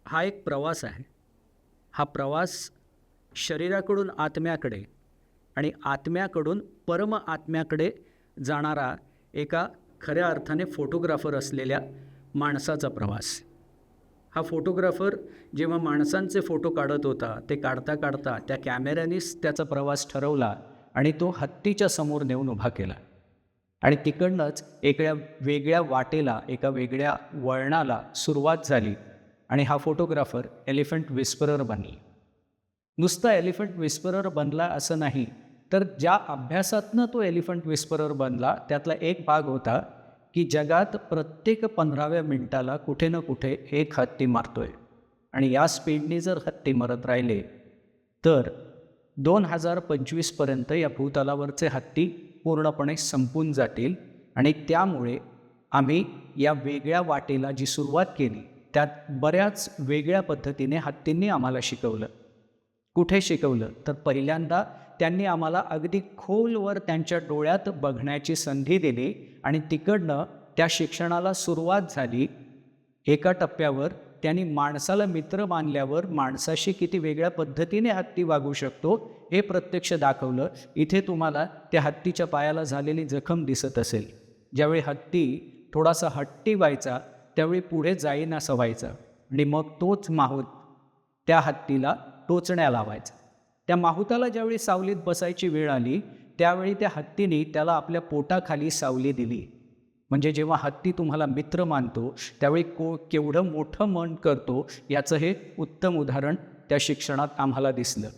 हा एक प्रवास आहे. हा प्रवास शरीराकडून आत्म्याकडे आणि आत्म्याकडून परम आत्म्याकडे जाणारा एका खऱ्या अर्थाने फोटोग्राफर असलेल्या माणसाचा प्रवास. हा फोटोग्राफर जेव्हा माणसांचे फोटो काढत होता, ते काढता काढता त्या कॅमेऱ्यानेच त्याचा प्रवास ठरवला आणि तो हत्तीच्या समोर नेऊन उभा केला. आणि तिकडनंच एका वेगळ्या वाटेला, एका वेगळ्या वळणाला सुरुवात झाली आणि हा फोटोग्राफर एलिफंट विस्परर बनला. नुसता एलिफंट विस्परर बनला असं नाही, तर ज्या अभ्यासातनं तो एलिफंट विस्परर बनला त्यातला एक भाग होता की जगात प्रत्येक 15व्या मिनिटाला कुठे ना कुठे एक हत्ती मारतोय आणि या स्पीडनी जर हत्ती मरत राहिले तर 2025पर्यंत या भूतलावरचे हत्ती पूर्णपणे संपून जातील. आणि त्यामुळे आम्ही या वेगळ्या वाटेला जी सुरुवात केली त्यात बऱ्याच वेगळ्या पद्धतीने हत्तींनी आम्हाला शिकवलं. कुठे शिकवलं तर पहिल्यांदा त्यांनी आम्हाला अगदी खोलवर त्यांच्या डोळ्यात बघण्याची संधी दिली आणि तिकडनं त्या शिक्षणाला सुरुवात झाली. एका टप्प्यावर त्यांनी माणसाला मित्र मानल्यावर माणसाशी किती वेगळ्या पद्धतीने हत्ती वागू शकतो हे प्रत्यक्ष दाखवलं. इथे तुम्हाला त्या हत्तीच्या पायाला झालेली जखम दिसत असेल. ज्यावेळी हत्ती थोडासा हट्टी व्हायचा त्यावेळी पुढे जाईनासा व्हायचा आणि मग तोच माहूत त्या हत्तीला टोचण्या लावायचा. त्या माहुताला ज्यावेळी सावलीत बसायची वेळ आली त्यावेळी त्या हत्तीने त्याला आपल्या पोटाखाली सावली दिली. म्हणजे जेव्हा हत्ती तुम्हाला मित्र मानतो त्यावेळी केवढं मोठं मन करतो याचं हे उत्तम उदाहरण त्या शिक्षणात आम्हाला दिसलं.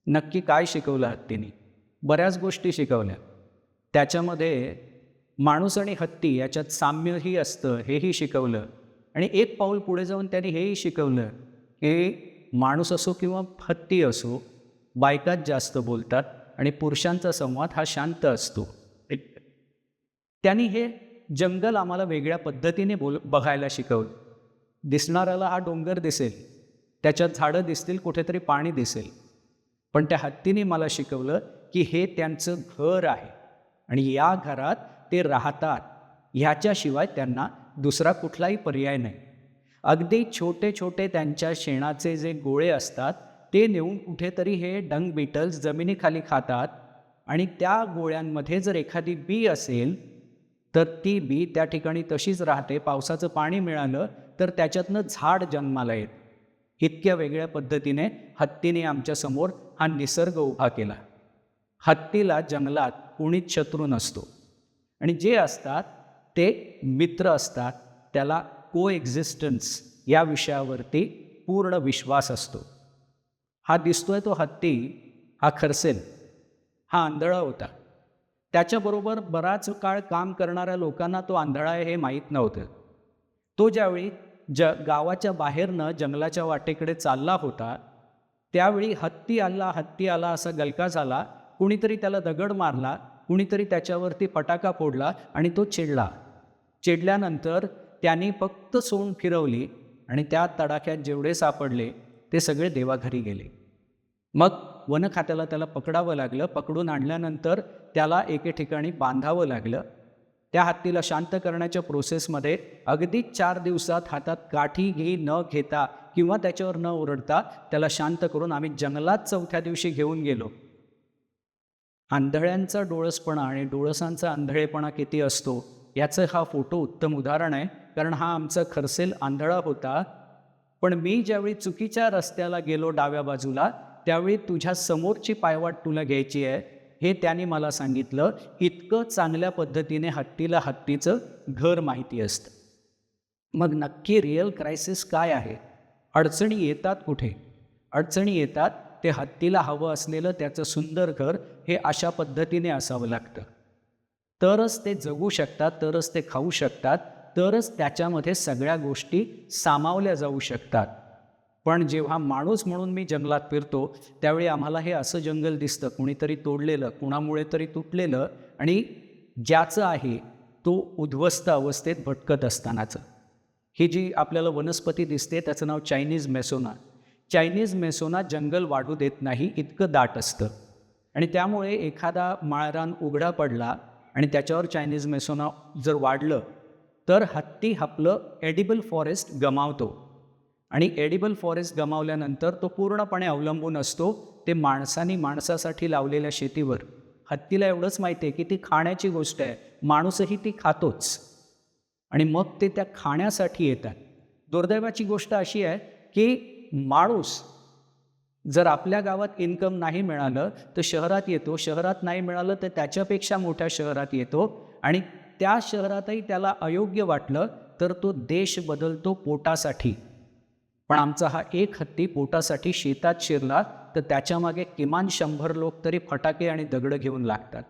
नक्की काय शिकवलं हत्तीने? बऱ्याच गोष्टी शिकवल्या. त्याच्यामध्ये माणूस आणि हत्ती याच्यात साम्यही असतं हेही शिकवलं. आणि एक पाऊल पुढे जाऊन त्यांनी हेही शिकवलं की माणूस असो किंवा हत्ती असो, बायकाच जास्त बोलतात आणि पुरुषांचा संवाद हा शांत असतो. त्यांनी हे जंगल आम्हाला वेगळ्या पद्धतीने बघायला शिकवलं. दिसणाऱ्याला हा डोंगर दिसेल, त्याच्यात झाडं दिसतील, कुठेतरी पाणी दिसेल, पण त्या हत्तीने मला शिकवलं की हे त्यांचं घर आहे आणि या घरात ते राहतात. ह्याच्याशिवाय त्यांना दुसरा कुठलाही पर्याय नाही. अगदी छोटे छोटे त्यांच्या शेणाचे जे गोळे असतात ते नेऊन कुठेतरी हे डंग बीटल्स जमिनीखाली खातात आणि त्या गोळ्यांमध्ये जर एखादी बी असेल तर ती बी त्या ठिकाणी तशीच राहते. पावसाचं पाणी मिळालं तर त्याच्यातनं झाड जन्माला येतं. इतक्या वेगळ्या पद्धतीने हत्तीने आमच्यासमोर हा निसर्ग उभा केला. हत्तीला जंगलात कोणीच शत्रू नसतो आणि जे असतात ते मित्र असतात. त्याला को एक्झिस्टन्स या विषयावरती पूर्ण विश्वास असतो. हा दिसतोय तो हत्ती, हा खरसेल, हा आंधळा होता. त्याच्याबरोबर बराच काळ काम करणाऱ्या लोकांना तो आंधळा आहे हे माहीत नव्हतं. तो ज्यावेळी गावाच्या बाहेरनं जंगलाच्या वाटेकडे चालला होता त्यावेळी हत्ती आला असा गलका झाला. कुणीतरी त्याला दगड मारला, कुणीतरी त्याच्यावरती फटाका फोडला आणि तो चिडला. चिडल्यानंतर त्यांनी फक्त सोंड फिरवली आणि त्या तडाख्यात जेवढे सापडले ते सगळे देवाघरी गेले. मग वन खात्याला त्याला पकडावं लागलं. पकडून आणल्यानंतर त्याला एके ठिकाणी बांधावं लागलं. त्या हत्तीला शांत करण्याच्या प्रोसेसमध्ये अगदीच 4 दिवसात हातात काठी न घेता किंवा त्याच्यावर न ओरडता त्याला शांत करून आम्ही जंगलात 4थ्या दिवशी घेऊन गेलो. आंधळ्यांचा डोळसपणा आणि डोळसांचा आंधळेपणा किती असतो याचं हा फोटो उत्तम उदाहरण आहे. कारण हा आमचा खरसेल आंधळा होता, पण मी ज्यावेळी चुकीच्या रस्त्याला गेलो डाव्या बाजूला त्यावेळी तुझ्या समोरची पायवाट तुला घ्यायची आहे हे त्यांनी मला सांगितलं. इतकं चांगल्या पद्धतीने हत्तीला हत्तीचं घर माहिती असतं. मग नक्की रिअल क्रायसिस काय आहे? अडचणी येतात कुठे? अडचणी येतात ते हत्तीला हवं असलेलं त्याचं सुंदर घर हे अशा पद्धतीने असावं लागतं. तरच ते जगू शकतात, तरच ते खाऊ शकतात, तरच त्याच्यामध्ये सगळ्या गोष्टी सामावल्या जाऊ शकतात. पण जेव्हा माणूस म्हणून मी जंगलात फिरतो त्यावेळी आम्हाला हे असं जंगल दिसतं, कुणीतरी तोडलेलं, कुणामुळे तरी तुटलेलं आणि ज्याचं आहे तो उद्ध्वस्त अवस्थेत भटकत असतानाचं. ही जी आपल्याला वनस्पती दिसते त्याचं नाव चायनीज मेसोना. चायनीज मेसोना जंगल वाढू देत नाही, इतकं दाट असतं आणि त्यामुळे एखादा माळरान उघडा पडला आणि त्याच्यावर चायनीज मेसोना जर वाढलं तर हत्ती आपलं एडिबल फॉरेस्ट गमावतो आणि एडिबल फॉरेस्ट गमावल्यानंतर तो पूर्णपणे अवलंबून असतो ते माणसानी माणसासाठी लावलेल्या शेतीवर. हत्तीला एवढंच माहिती आहे की ती खाण्याची गोष्ट आहे, माणूसही ती खातोच आणि मग ते त्या खाण्यासाठी येतात. दुर्दैवाची गोष्ट अशी आहे की माणूस जर आपल्या गावात इन्कम नाही मिळालं तर शहरात येतो, शहरात नाही मिळालं तर त्याच्यापेक्षा मोठ्या शहरात येतो आणि त्या शहरातही त्याला अयोग्य वाटलं तर तो देश बदलतो पोटासाठी. पण आमचा हा एक हत्ती पोटासाठी शेतात शिरला तर त्याच्यामागे किमान 100 लोक तरी फटाके आणि दगडं घेऊन लागतात.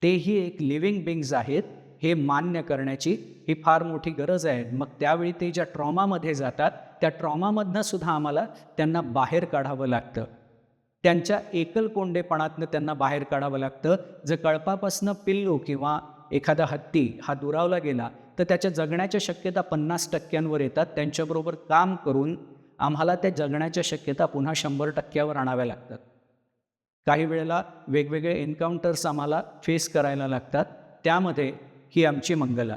तेही एक लिव्हिंग बिंग्स आहेत हे मान्य करण्याची ही फार मोठी गरज आहे. मग त्यावेळी ते ज्या ट्रॉमामध्ये जातात त्या ट्रॉमामधनं सुद्धा आम्हाला त्यांना बाहेर काढावं लागतं. त्यांच्या एकलकोंडेपणातनं त्यांना बाहेर काढावं लागतं. जर कळपापासनं पिल्लू किंवा एखादा हत्ती हा दुरावला गेला तर त्याच्या जगण्याच्या शक्यता 50% येतात. त्यांच्याबरोबर काम करून आम्हाला त्या जगण्याच्या शक्यता पुन्हा 100% आणाव्या लागतात. काही वेळेला वेगवेगळे एन्काउंटर्स आम्हाला फेस करायला लागतात. त्यामध्ये ही आमची मंगला.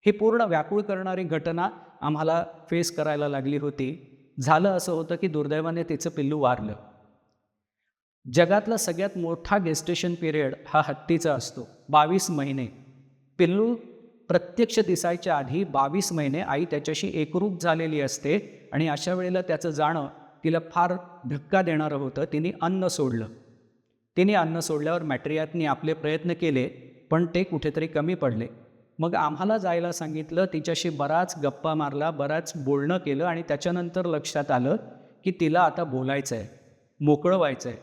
ही पूर्ण व्याकुळ करणारी घटना आम्हाला फेस करायला लागली होती. झालं असं होतं की दुर्दैवाने तिचं पिल्लू वारलं. जगातला सगळ्यात मोठा गेस्टेशन पिरियड हा हत्तीचा असतो, 22 महिने. पिल्लू प्रत्यक्ष दिसायच्या आधी 22 महिने आई त्याच्याशी एकरूप झालेली असते आणि अशा वेळेला त्याचं जाणं तिला फार धक्का देणारं होतं. तिने अन्न सोडलं. तिने अन्न सोडल्यावर मॅट्रियार्कनी आपले प्रयत्न केले पण ते कुठेतरी कमी पडले. मग आम्हाला जायला सांगितलं, तिच्याशी बराच गप्पा मारला, बराच बोलणं केलं आणि त्याच्यानंतर लक्षात आलं की तिला आता बोलायचं आहे, मोकळं व्हायचं आहे.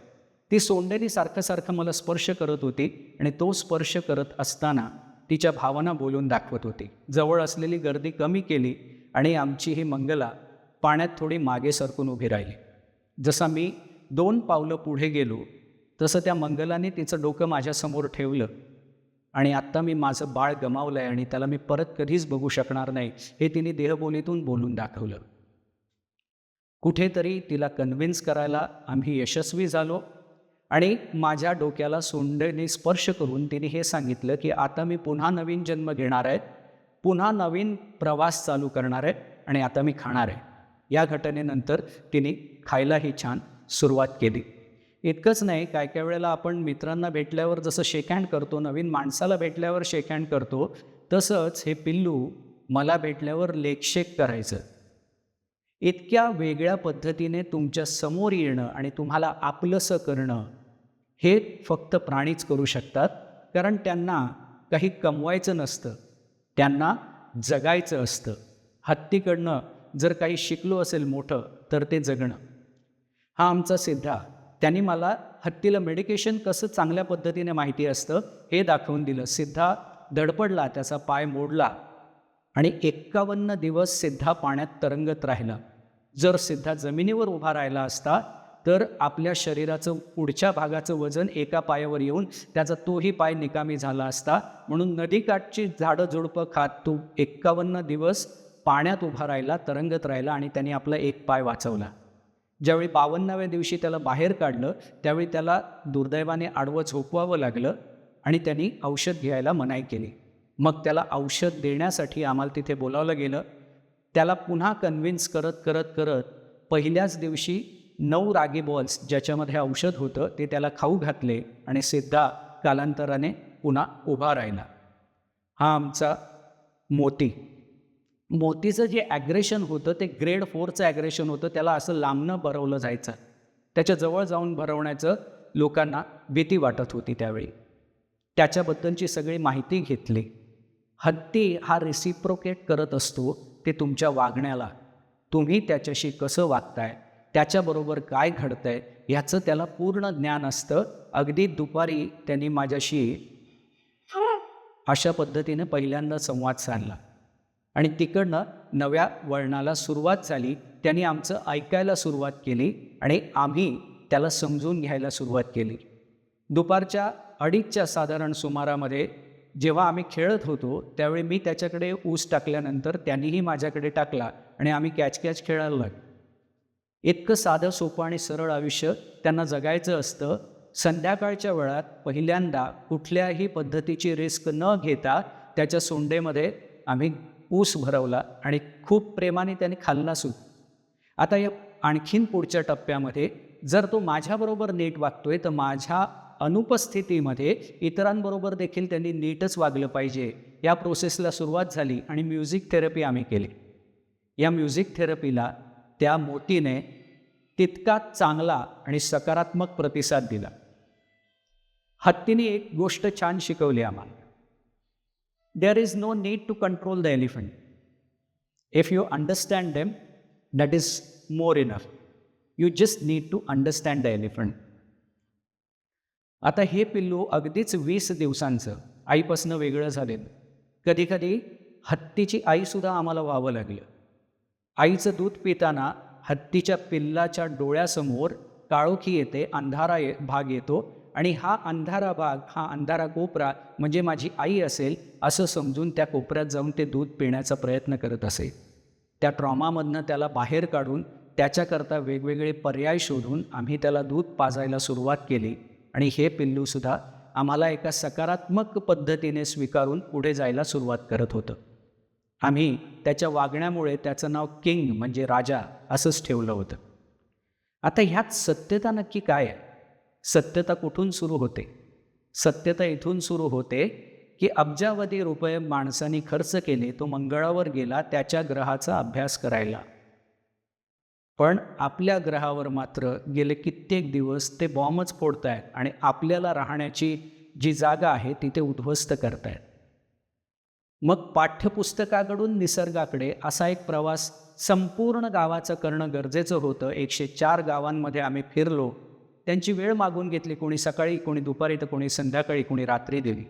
ती सोंडेनी सारखं सारखं मला स्पर्श करत होती आणि तो स्पर्श करत असताना तिच्या भावना बोलून दाखवत होती. जवळ असलेली गर्दी कमी केली आणि आमची ही मंगला पाण्यात थोडी मागे सरकून उभी राहिली. जसा मी 2 पावलं पुढे गेलो तसं त्या मंगलाने तिचं डोकं माझ्यासमोर ठेवलं आणि आत्ता मी माझं बाळ गमावलं आहे आणि त्याला मी परत कधीच बघू शकणार नाही हे तिने देहबोलीतून बोलून दाखवलं. कुठेतरी तिला कन्व्हिन्स करायला आम्ही यशस्वी झालो आणि माझ्या डोक्याला सोंडेने स्पर्श करून तिने हे सांगितलं की आता मी पुन्हा नवीन जन्म घेणार आहे, पुन्हा नवीन प्रवास चालू करणार आहे आणि आता मी खाणार आहे. या घटनेनंतर तिने खायलाही छान सुरुवात केली. इतकंच नाही, काय काय वेळेला आपण मित्रांना भेटल्यावर जसं शेक हँड करतो, नवीन माणसाला भेटल्यावर शेक हँड करतो, तसंच हे पिल्लू मला भेटल्यावर लेगशेक करायचं. इतक्या वेगळ्या पद्धतीने तुमच्या समोर येणं आणि तुम्हाला आपलंसं करणं हे फक्त प्राणीच करू शकतात. कारण त्यांना काही कमवायचं नसतं, त्यांना जगायचं असतं. हत्तीकडनं जर काही शिकलो असेल मोठं तर ते जगणं. हा आमचा सिद्धा. त्यांनी मला हत्तीला मेडिकेशन कसं चांगल्या पद्धतीने माहिती असतं हे दाखवून दिलं. सिद्धा धडपडला, त्याचा पाय मोडला आणि 51 दिवस सिद्धा पाण्यात तरंगत राहिला. जर सिद्धा जमिनीवर उभा राहिला असता तर आपल्या शरीराचं पुढच्या भागाचं वजन एका पायावर येऊन त्याचा तोही पाय निकामी झाला असता. म्हणून नदीकाठची झाडं झुडपं खात तो 51 दिवस पाण्यात उभा राहिला, तरंगत राहिला आणि त्यांनी आपला एक पाय वाचवला. ज्यावेळी 52व्या दिवशी त्याला बाहेर काढलं त्यावेळी त्याला दुर्दैवाने आडवं झोपवावं लागलं आणि त्यांनी औषध घ्यायला मनाई केली. मग त्याला औषध देण्यासाठी आम्हाला तिथे बोलावलं गेलं. त्याला पुन्हा कन्व्हिन्स करत करत करत पहिल्याच दिवशी 9 रागी बॉल्स ज्याच्यामध्ये औषध होतं ते त्याला खाऊ घातले आणि सिद्धा कालांतराने पुन्हा उभा राहिला. हा आमचा मोती. मोतीचं जे ॲग्रेशन होतं ते ग्रेड 4चं ॲग्रेशन होतं. त्याला असं लांबनं भरवलं जायचं, त्याच्याजवळ जाऊन भरवण्याचं लोकांना भीती वाटत होती. त्यावेळी त्याच्याबद्दलची सगळी माहिती घेतली. हत्ती हा रेसिप्रोकेट करत असतो ते तुमच्या वागण्याला. तुम्ही त्याच्याशी कसं वागताय, त्याच्याबरोबर काय घडतंय ह्याचं त्याला पूर्ण ज्ञान असतं. अगदी दुपारी त्यांनी माझ्याशी अशा पद्धतीने पहिल्यांदा संवाद साधला आणि तिकडनं नव्या वळणाला सुरुवात झाली. त्यांनी आमचं ऐकायला सुरुवात केली आणि आम्ही त्याला समजून घ्यायला सुरुवात केली. दुपारच्या 2:30च्या साधारण सुमारामध्ये जेव्हा आम्ही खेळत होतो त्यावेळी मी त्याच्याकडे ऊस टाकल्यानंतर त्यांनीही माझ्याकडे टाकला आणि आम्ही कॅच कॅच खेळायला लागलो. इतकं साधं सोपं आणि सरळ आयुष्य त्यांना जगायचं असतं. संध्याकाळच्या वेळात पहिल्यांदा कुठल्याही पद्धतीची रिस्क न घेता त्याच्या सोंडेमध्ये आम्ही ऊस भरवला आणि खूप प्रेमाने त्याने खाल्ला सुद्धा. आता या आणखीन पुढच्या टप्प्यामध्ये जर तो माझ्याबरोबर नीट वागतोय तर माझ्या अनुपस्थितीमध्ये इतरांबरोबर देखील त्यांनी नीटच वागलं पाहिजे. या प्रोसेसला सुरुवात झाली आणि म्युझिक थेरपी आम्ही केली. या म्युझिक थेरपीला त्या मोठीने तितकाच चांगला आणि सकारात्मक प्रतिसाद दिला. हत्तीने एक गोष्ट छान शिकवली आम्हाला. There is no need to control the elephant. If you understand them that is more enough. You just need to understand the elephant. आता हे पिल्लू अगदीच 20 दिवसांचं आईपासनं वेगळं झालेलं. कधीकधी हत्तीची आईसुद्धा आम्हाला व्हावं लागलं. आईचं दूध पिताना हत्तीच्या पिल्लाच्या डोळ्यासमोर काळोखी येते, अंधारा भाग येतो आणि हा अंधारा भाग, हा अंधारा कोपरा म्हणजे माझी आई असेल असं समजून त्या कोपऱ्यात जाऊन ते दूध पिण्याचा प्रयत्न करत असे. त्या ट्रॉमामधनं त्याला बाहेर काढून त्याच्याकरता वेगवेगळे पर्याय शोधून आम्ही त्याला दूध पाजायला सुरुवात केली आणि हे पिल्लूसुद्धा आम्हाला एका सकारात्मक पद्धतीने स्वीकारून पुढे जायला सुरुवात करत होतं. आम्ही त्याच्या वागण्यामुळे त्याचं नाव किंग म्हणजे राजा असंच ठेवलं होतं. आता ह्यात सत्यता नक्की काय आहे? सत्यता कुठून सुरू होते? सत्यता इथून सुरू होते की अब्जावधी रुपये माणसांनी खर्च केले, तो मंगळावर गेला त्याच्या ग्रहाचा अभ्यास करायला. पण आपल्या ग्रहावर मात्र गेले कित्येक दिवस ते बॉम्बच फोडतायत आणि आपल्याला राहण्याची जी जागा आहे तिथे उद्ध्वस्त करतायत. मग पाठ्यपुस्तकाकडून निसर्गाकडे असा एक प्रवास संपूर्ण गावाचं करणं गरजेचं होतं. 104 गावांमध्ये आम्ही फिरलो. त्यांची वेळ मागून घेतली, कोणी सकाळी, कोणी दुपारी, तर कोणी संध्याकाळी, कोणी रात्री दिली.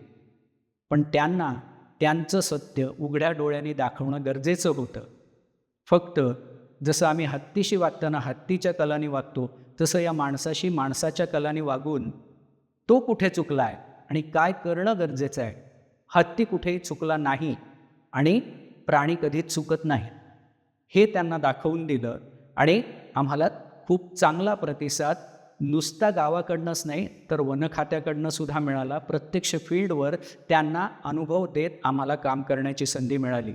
पण त्यांना त्यांचं सत्य उघड्या डोळ्यांनी दाखवणं गरजेचं होतं. फक्त जसं आम्ही हत्तीशी वागताना हत्तीच्या कलानी वागतो तसं या माणसाशी माणसाच्या कलानी वागून तो कुठे चुकला आहे आणि काय करणं गरजेचं आहे. हत्ती कुठेही चुकला नाही आणि प्राणी कधीच चुकत नाही हे त्यांना दाखवून दिलं आणि आम्हाला खूप चांगला प्रतिसाद नुसता गावाकडनंच नाही तर वन खात्याकडनं सुद्धा मिळाला. प्रत्यक्ष फील्डवर त्यांना अनुभव देत आम्हाला काम करण्याची संधी मिळाली.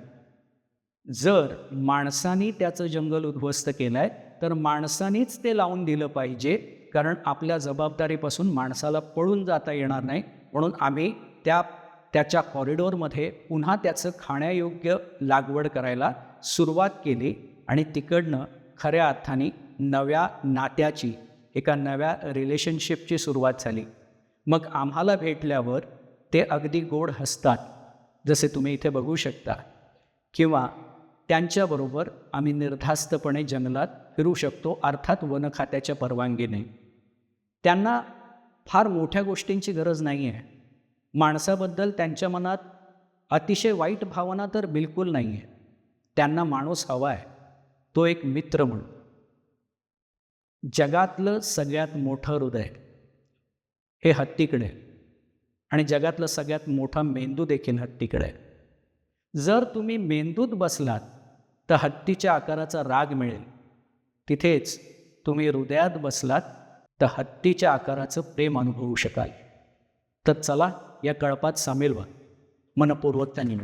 जर माणसांनी त्याचं जंगल उद्ध्वस्त केलं आहे तर माणसांनीच ते लावून दिलं पाहिजे, कारण आपल्या जबाबदारीपासून माणसाला पळून जाता येणार नाही. म्हणून आम्ही त्याच्या कॉरिडॉरमध्ये पुन्हा त्याचं खाण्यायोग्य लागवड करायला सुरुवात केली आणि तिकडनं खऱ्या अर्थाने नव्या नात्याची, एका नव्या रिलेशनशिपची सुरुवात झाली. मग आम्हाला भेटल्यावर ते अगदी गोड हसतात, जसे तुम्ही इथे बघू शकता, किंवा त्यांच्याबरोबर आम्ही निर्धास्तपणे जंगलात फिरू शकतो, अर्थात वन खात्याच्या परवानगीने. त्यांना फार मोठ्या गोष्टींची गरज नाही आहे. माणसाबद्दल त्यांच्या मनात अतिशय वाईट भावना तर बिलकुल नाही आहे. त्यांना माणूस हवा आहे, तो एक मित्र म्हणून. जगातलं सगळ्यात मोठं हृदय हे हत्तीकडे आणि जगातलं सगळ्यात मोठा मेंदू देखील हत्तीकडे. जर तुम्ही मेंदूत बसलात तर हत्तीच्या आकाराचा राग मिळेल. तिथेच तुम्ही हृदयात बसलात तर हत्तीच्या आकाराचं प्रेम अनुभवू शकाल. तर चला या कळपात सामील व्हा. मनपूर्वक त्यांनी